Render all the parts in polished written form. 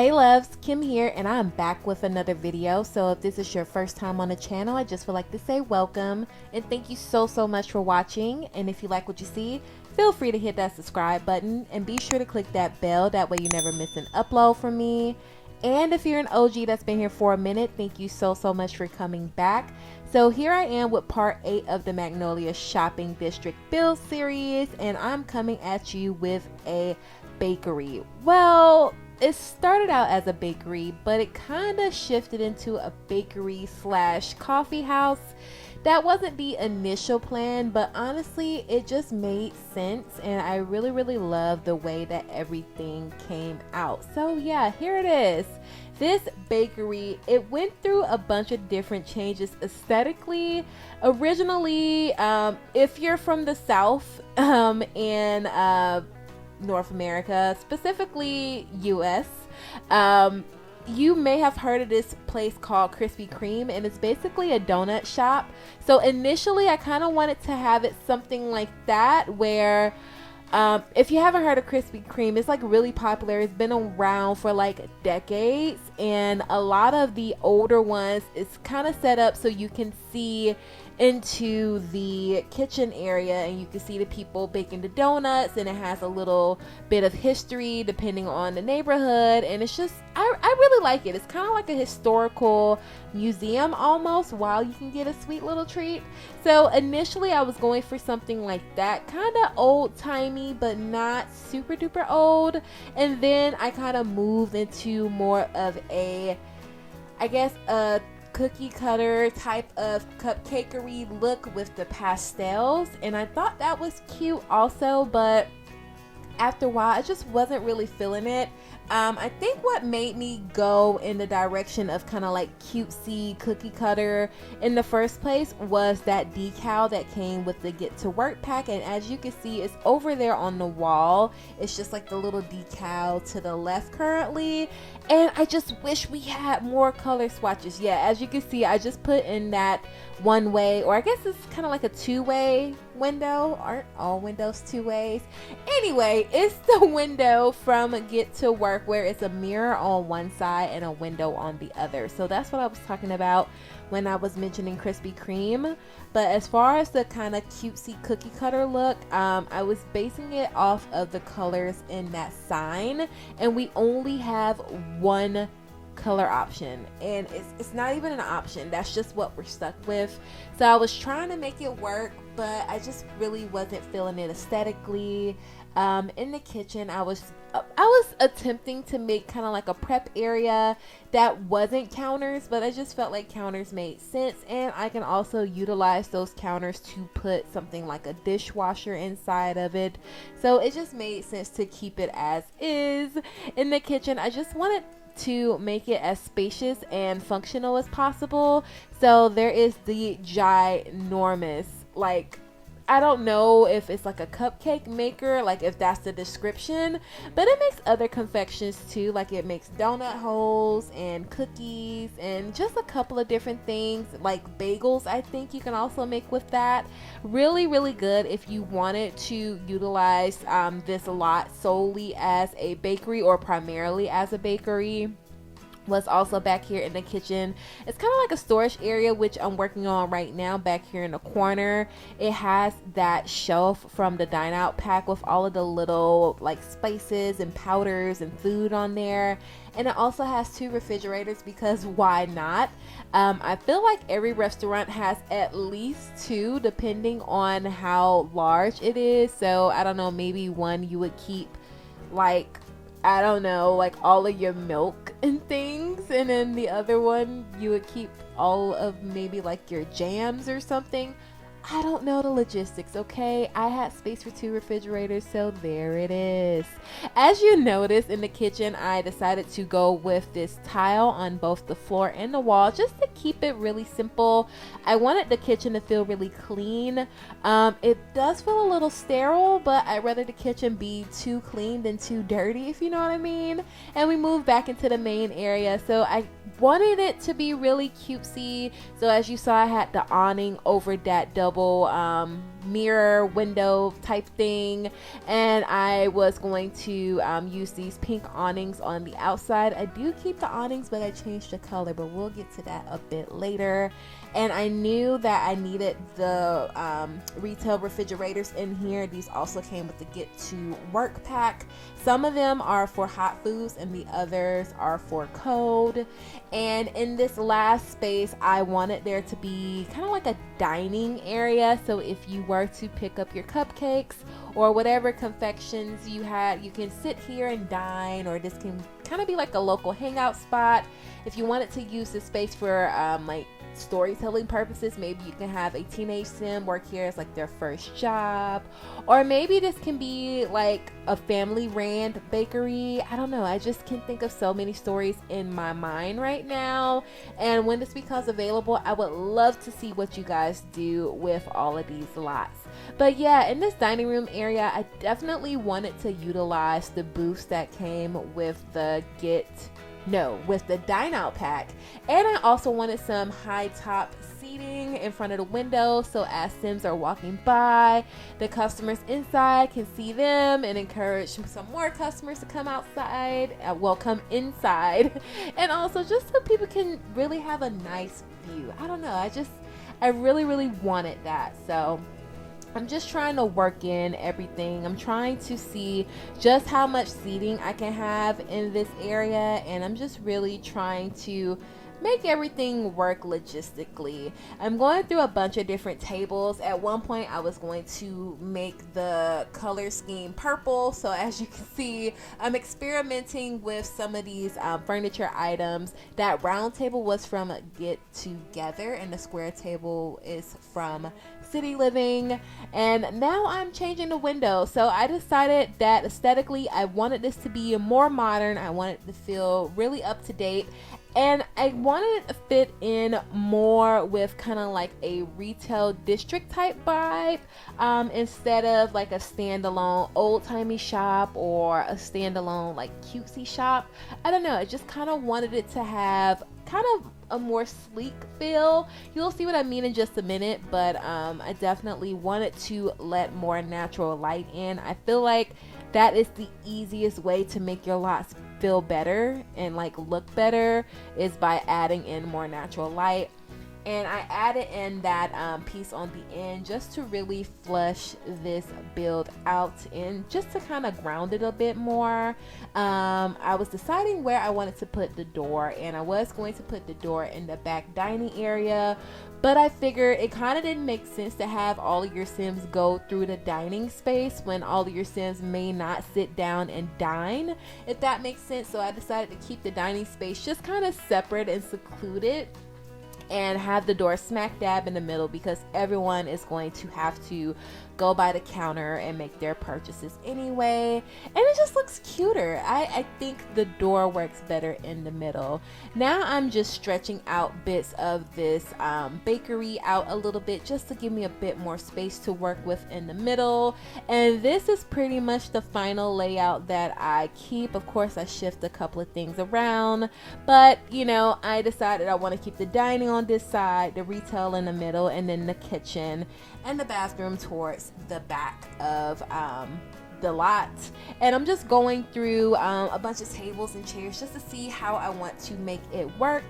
Hey loves, Kim here, and I'm back with another video. So if this is your first time on the channel, I just would like to say welcome and thank you so much for watching. And if you like what you see, feel free to hit that subscribe button and be sure to click that bell, that way you never miss an upload from me. And if you're an OG that's been here for a minute, thank you so much for coming back. So here I am with part 8 of the Magnolia Shopping District build series, and I'm coming at you with a bakery. Well, it started out as a bakery, but it kind of shifted into a bakery slash coffee house. That wasn't the initial plan, but honestly, it just made sense, and I really love the way that everything came out. So yeah, here it is. This bakery, it went through a bunch of different changes aesthetically. Originally, if you're from the South and North America, specifically US, you may have heard of this place called Krispy Kreme, and it's basically a donut shop. So initially I kind of wanted to have it something like that, where if you haven't heard of Krispy Kreme, it's like really popular. It's been around for like decades, and a lot of the older ones, it's kind of set up so you can see into the kitchen area and you can see the people baking the donuts, and it has a little bit of history depending on the neighborhood, and it's just I really like it. It's kind of like a historical museum almost, while you can get a sweet little treat. So initially I was going for something like that, kind of old-timey but not super duper old, and then I kind of moved into more of a, I guess, a cookie cutter type of cupcakery look with the pastels, and I thought that was cute also, but after a while I just wasn't really feeling it. I think what made me go in the direction of kind of like cutesy cookie cutter in the first place was that decal that came with the get to work pack, and as you can see, it's over there on the wall. It's just like the little decal to the left currently, and I just wish we had more color swatches. Yeah, as you can see, I just put in that one way, or I guess it's kind of like a two-way window. Aren't all windows two ways? Anyway, it's the window from get to work, where it's a mirror on one side and a window on the other. So that's what I was talking about when I was mentioning Krispy Kreme. But as far as the kind of cutesy cookie cutter look, I was basing it off of the colors in that sign, and we only have one color option, and it's not even an option, that's just what we're stuck with. So I was trying to make it work, but I just really wasn't feeling it aesthetically. In the kitchen, I was attempting to make kind of like a prep area that wasn't counters, but I just felt like counters made sense, and I can also utilize those counters to put something like a dishwasher inside of it. So it just made sense to keep it as is. In the kitchen, I just wanted to make it as spacious and functional as possible. So there is the ginormous, like, I don't know if it's like a cupcake maker, like if that's the description, but it makes other confections too. Like it makes donut holes and cookies and just a couple of different things, like bagels I think you can also make with that. Really good if you wanted to utilize this lot solely as a bakery or primarily as a bakery. Was also back here in the kitchen. It's kind of like a storage area, which I'm working on right now. Back here in the corner, it has that shelf from the dine out pack with all of the little like spices and powders and food on there, and it also has 2 refrigerators, because why not? I feel like every restaurant has at least 2 depending on how large it is. So I don't know, maybe one you would keep, like, I don't know, like all of your milk and things, and then the other one you would keep all of maybe like your jams or something. I don't know the logistics, okay? I had space for 2 refrigerators, so there it is. As you notice in the kitchen, I decided to go with this tile on both the floor and the wall, just to keep it really simple. I wanted the kitchen to feel really clean. It does feel a little sterile, but I'd rather the kitchen be too clean than too dirty, if you know what I mean. And we moved back into the main area, so I wanted it to be really cutesy. So as you saw, I had the awning over that double mirror window type thing, and I was going to use these pink awnings on the outside. I do keep the awnings, but I changed the color, but we'll get to that a bit later. And I knew that I needed the retail refrigerators in here. These also came with the get to work pack. Some of them are for hot foods and the others are for cold. And in this last space, I wanted there to be kind of like a dining area. So if you were to pick up your cupcakes or whatever confections you had, you can sit here and dine, or this can kind of be like a local hangout spot. If you wanted to use this space for like storytelling purposes, maybe you can have a teenage sim work here as like their first job, or maybe this can be like a family ran bakery. I don't know, I just can think of so many stories in my mind right now, and when this becomes available, I would love to see what you guys do with all of these lots. But yeah, in this dining room area, I definitely wanted to utilize the booths that came with the with the dine out pack, and I also wanted some high top seating in front of the window, so as Sims are walking by, the customers inside can see them and encourage some more customers to come outside, come inside, and also just so people can really have a nice view. I don't know, I really wanted that. So I'm just trying to work in everything. I'm trying to see just how much seating I can have in this area, and I'm just really trying to make everything work logistically. I'm going through a bunch of different tables. At one point I was going to make the color scheme purple, so as you can see, I'm experimenting with some of these furniture items. That round table was from Get Together and the square table is from City Living, and now I'm changing the window. So I decided that aesthetically I wanted this to be more modern. I wanted it to feel really up to date, and I wanted it to fit in more with kind of like a retail district type vibe, instead of like a standalone old-timey shop or a standalone like cutesy shop. I don't know, I just kind of wanted it to have kind of a more sleek feel. You'll see what I mean in just a minute, but I definitely wanted to let more natural light in. I feel like that is the easiest way to make your lots feel better and like look better, is by adding in more natural light. And I added in that piece on the end just to really flush this build out and just to kind of ground it a bit more. I was deciding where I wanted to put the door, and I was going to put the door in the back dining area, but I figured it kind of didn't make sense to have all of your Sims go through the dining space when all of your Sims may not sit down and dine, if that makes sense. So I decided to keep the dining space just kind of separate and secluded, and have the door smack dab in the middle, because everyone is going to have to go by the counter and make their purchases anyway, and it just looks cuter. I think the door works better in the middle. Now I'm just stretching out bits of this bakery out a little bit just to give me a bit more space to work with in the middle, and this is pretty much the final layout that I keep. Of course, I shift a couple of things around, but you know, I decided I want to keep the dining on this side, the retail in the middle, and then the kitchen and the bathroom towards the back of the lot. And I'm just going through a bunch of tables and chairs just to see how I want to make it work.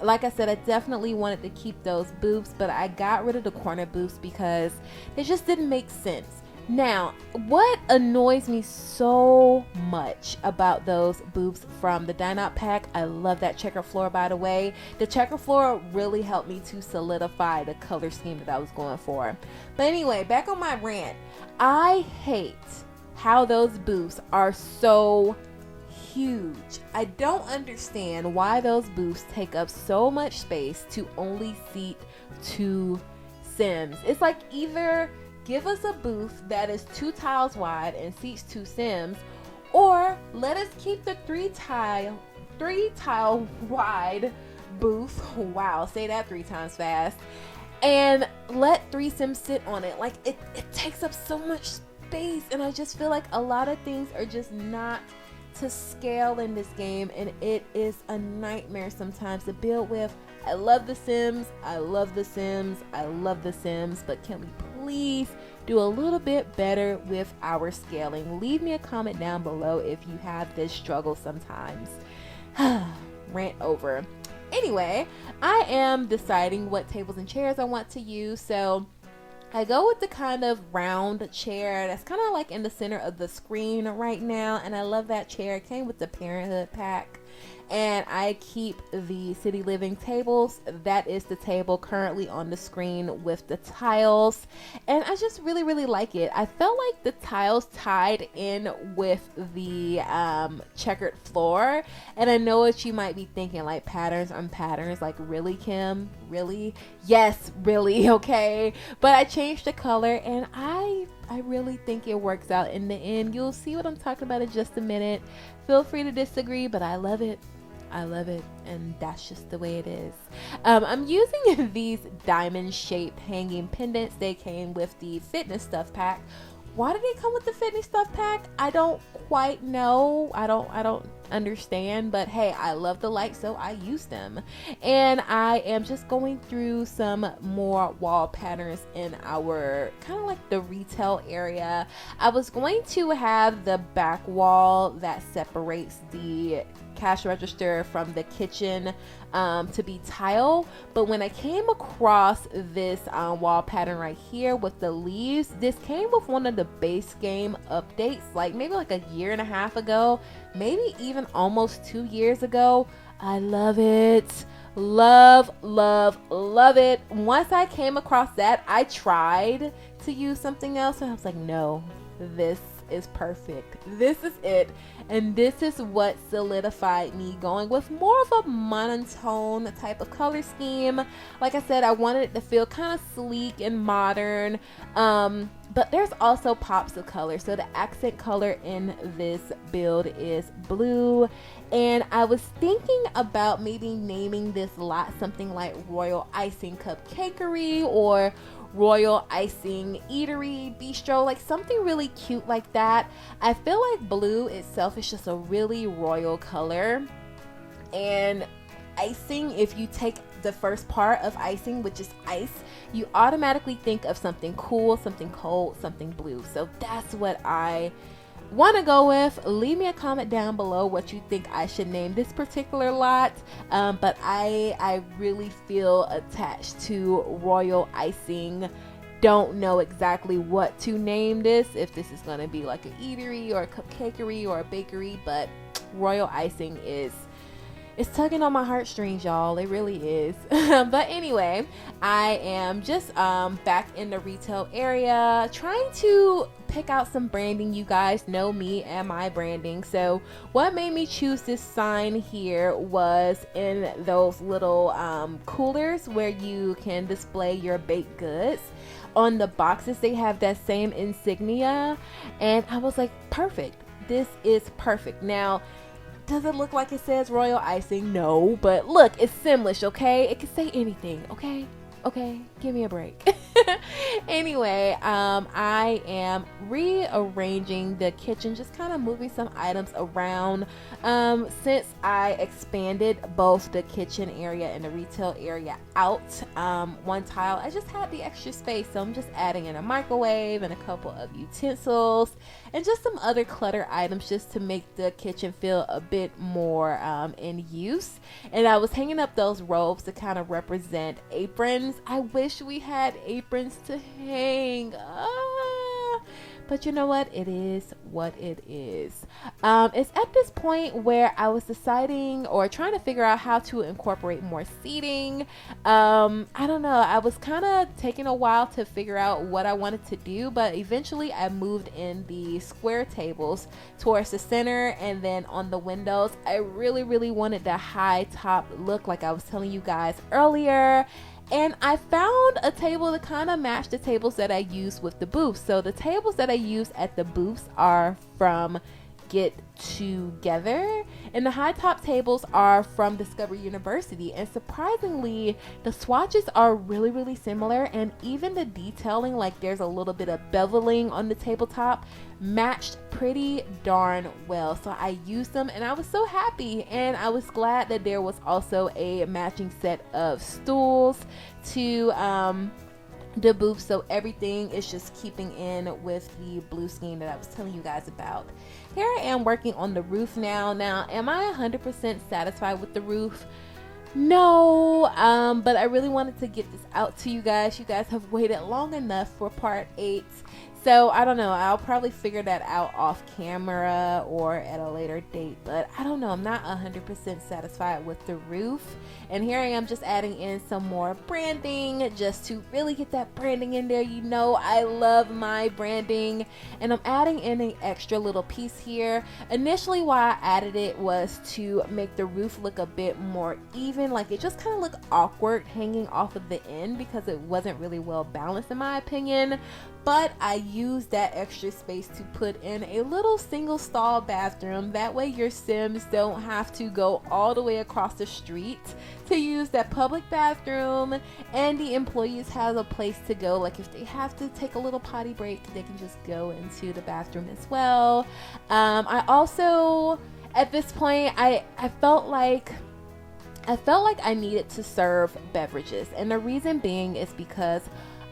Like I said, I definitely wanted to keep those booths, but I got rid of the corner booths because it just didn't make sense. Now, what annoys me so much about those booths from the dine out pack, I love that checker floor, by the way. The checker floor really helped me to solidify the color scheme that I was going for. But anyway, back on my rant. I hate how those booths are so huge. I don't understand why those booths take up so much space to only seat 2 Sims. It's like, either give us a booth that is 2 tiles wide and seats 2 Sims, or let us keep the 3 tile wide booth. Wow, say that 3 times fast. And let 3 Sims sit on it. Like, it takes up so much space, and I just feel like a lot of things are just not to scale in this game, and it is a nightmare sometimes to build with. I love The Sims, I love The Sims, I love The Sims, but can we please do a little bit better with our scaling? Leave me a comment down below if you have this struggle sometimes. Rant over. Anyway, I am deciding what tables and chairs I want to use, so I go with the kind of round chair that's kind of like in the center of the screen right now, and I love that chair. It came with the Parenthood pack. And I keep the City Living tables. That is the table currently on the screen with the tiles, and I just really like it. I felt like the tiles tied in with the checkered floor, and I know what you might be thinking, like patterns on patterns, like really, Kim? Really? Yes, really, okay. But I changed the color, and I really think it works out in the end. You'll see what I'm talking about in just a minute. Feel free to disagree, but I love it. I love it, and that's just the way it is. I'm using these diamond shaped hanging pendants. They came with the fitness stuff pack. Why did they come with the fitness stuff pack? I don't quite know. I don't understand, but hey, I love the light, so I use them. And I am just going through some more wall patterns in our kind of like the retail area. I was going to have the back wall that separates the cash register from the kitchen to be tile, but when I came across this wall pattern right here with the leaves, this came with one of the base game updates, like maybe like a year and a half ago, maybe even almost 2 years ago. I love it. Love it. Once I came across that, I tried to use something else, and I was like, no, this is perfect. This is it. And this is what solidified me going with more of a monotone type of color scheme. Like I said, I wanted it to feel kind of sleek and modern, but there's also pops of color. So the accent color in this build is blue, and I was thinking about maybe naming this lot something like Royal Icing Cupcakery or Royal Icing Eatery Bistro, like something really cute like that. I feel like blue itself is just a really royal color, and icing, if you take the first part of icing, which is ice, you automatically think of something cool, something cold, something blue. So that's what I want to go with. Leave me a comment down below what you think I should name this particular lot, but I really feel attached to Royal Icing. Don't know exactly what to name this, if this is going to be like an eatery or a cupcakery or a bakery, but Royal Icing is, it's tugging on my heartstrings, y'all. It really is. But anyway, I am just back in the retail area trying to pick out some branding. You guys know me and my branding. So what made me choose this sign here was in those little coolers where you can display your baked goods. On the boxes, they have that same insignia, and I was like, perfect. This is perfect. Now, does it look like it says Royal Icing? No, but look, it's Simlish, okay? It can say anything, okay? Okay, give me a break. Anyway, I am rearranging the kitchen, just kind of moving some items around. Since I expanded both the kitchen area and the retail area out one tile, I just had the extra space, so I'm just adding in a microwave and a couple of utensils and just some other clutter items just to make the kitchen feel a bit more in use. And I was hanging up those robes to kind of represent aprons. I wish we had aprons to hang. But you know what? It is what it is. It's at this point where I was deciding or trying to figure out how to incorporate more seating. I don't know. I was kind of taking a while to figure out what I wanted to do, but eventually I moved in the square tables towards the center, and then on the windows, I really wanted the high top look like I was telling you guys earlier. And I found a table to kind of match the tables that I use with the booths. So the tables that I use at the booths are from Get Together, And the high top tables are from Discovery University, and surprisingly the swatches are really similar, and even the detailing, like there's a little bit of beveling on the tabletop, matched pretty darn well. So I used them and I was so happy, and I was glad that there was also a matching set of stools to the booth, so everything is just keeping in with the blue scheme that I was telling you guys about. Here I am working on the roof now. Am I 100% satisfied with the roof? No, but I really wanted to get this out to you guys. You guys have waited long enough for part 8. So I don't know, I'll probably figure that out off camera or at a later date, but I don't know, I'm not 100% satisfied with the roof. And here I am just adding in some more branding just to really get that branding in there. You know, I love my branding, and I'm adding in an extra little piece here. Initially why I added it was to make the roof look a bit more even, like it just kind of looked awkward hanging off of the end because it wasn't really well balanced in my opinion. But I used that extra space to put in a little single stall bathroom. That way your Sims don't have to go all the way across the street to use that public bathroom, and the employees have a place to go. Like if they have to take a little potty break, they can just go into the bathroom as well. I also, at this point, I felt like I needed to serve beverages, and the reason being is because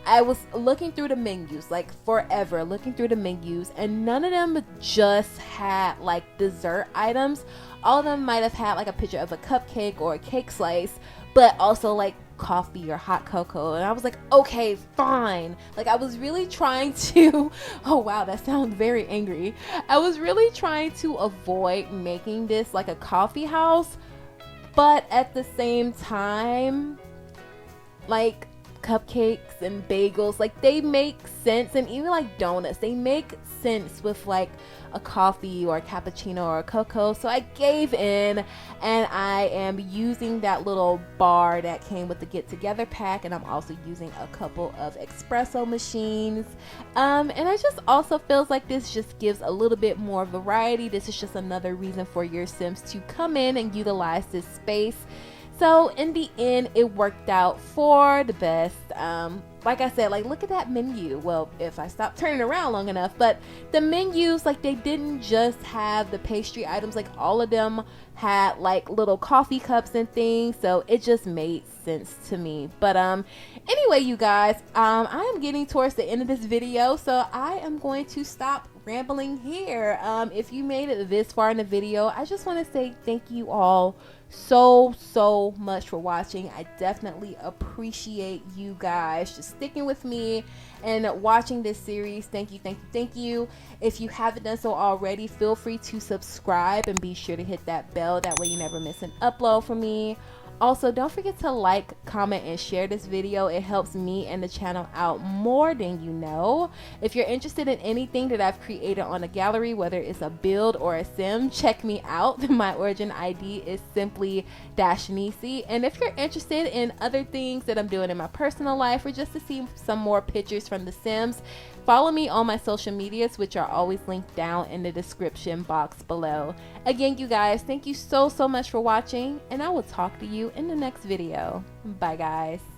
I was looking through the menus, like forever looking through the menus, and none of them just had like dessert items. All of them might have had like a picture of a cupcake or a cake slice, but also like coffee or hot cocoa. And I was like, okay, fine. Like I was really trying to oh wow, that sounds very angry. I was really trying to avoid making this like a coffee house, but at the same time, like cupcakes and bagels, like they make sense, and even like donuts, they make sense with like a coffee or a cappuccino or a cocoa. So I gave in, and I am using that little bar that came with the get together pack, and I'm also using a couple of espresso machines, and I just also feels like this just gives a little bit more variety. This is just another reason for your Sims to come in and utilize this space. So in the end, it worked out for the best. Like I said, like look at that menu. Well, if I stop turning around long enough, but the menus, like they didn't just have the pastry items, like all of them had like little coffee cups and things, so it just made sense to me. But anyway, you guys, I am getting towards the end of this video, so I am going to stop rambling here. If you made it this far in the video, I just want to say thank you all so much for watching. I definitely appreciate you guys just sticking with me and watching this series. Thank you. If you haven't done so already, feel free to subscribe and be sure to hit that bell. That way you never miss an upload from me. Also, don't forget to like, comment, and share this video. It helps me and the channel out more than you know. If you're interested in anything that I've created on a gallery, whether it's a build or a sim, check me out. My origin ID is Simply-Nisey. And if you're interested in other things that I'm doing in my personal life, or just to see some more pictures from the Sims, follow me on my social medias, which are always linked down in the description box below. Again, you guys, thank you so much for watching, and I will talk to you in the next video. Bye, guys.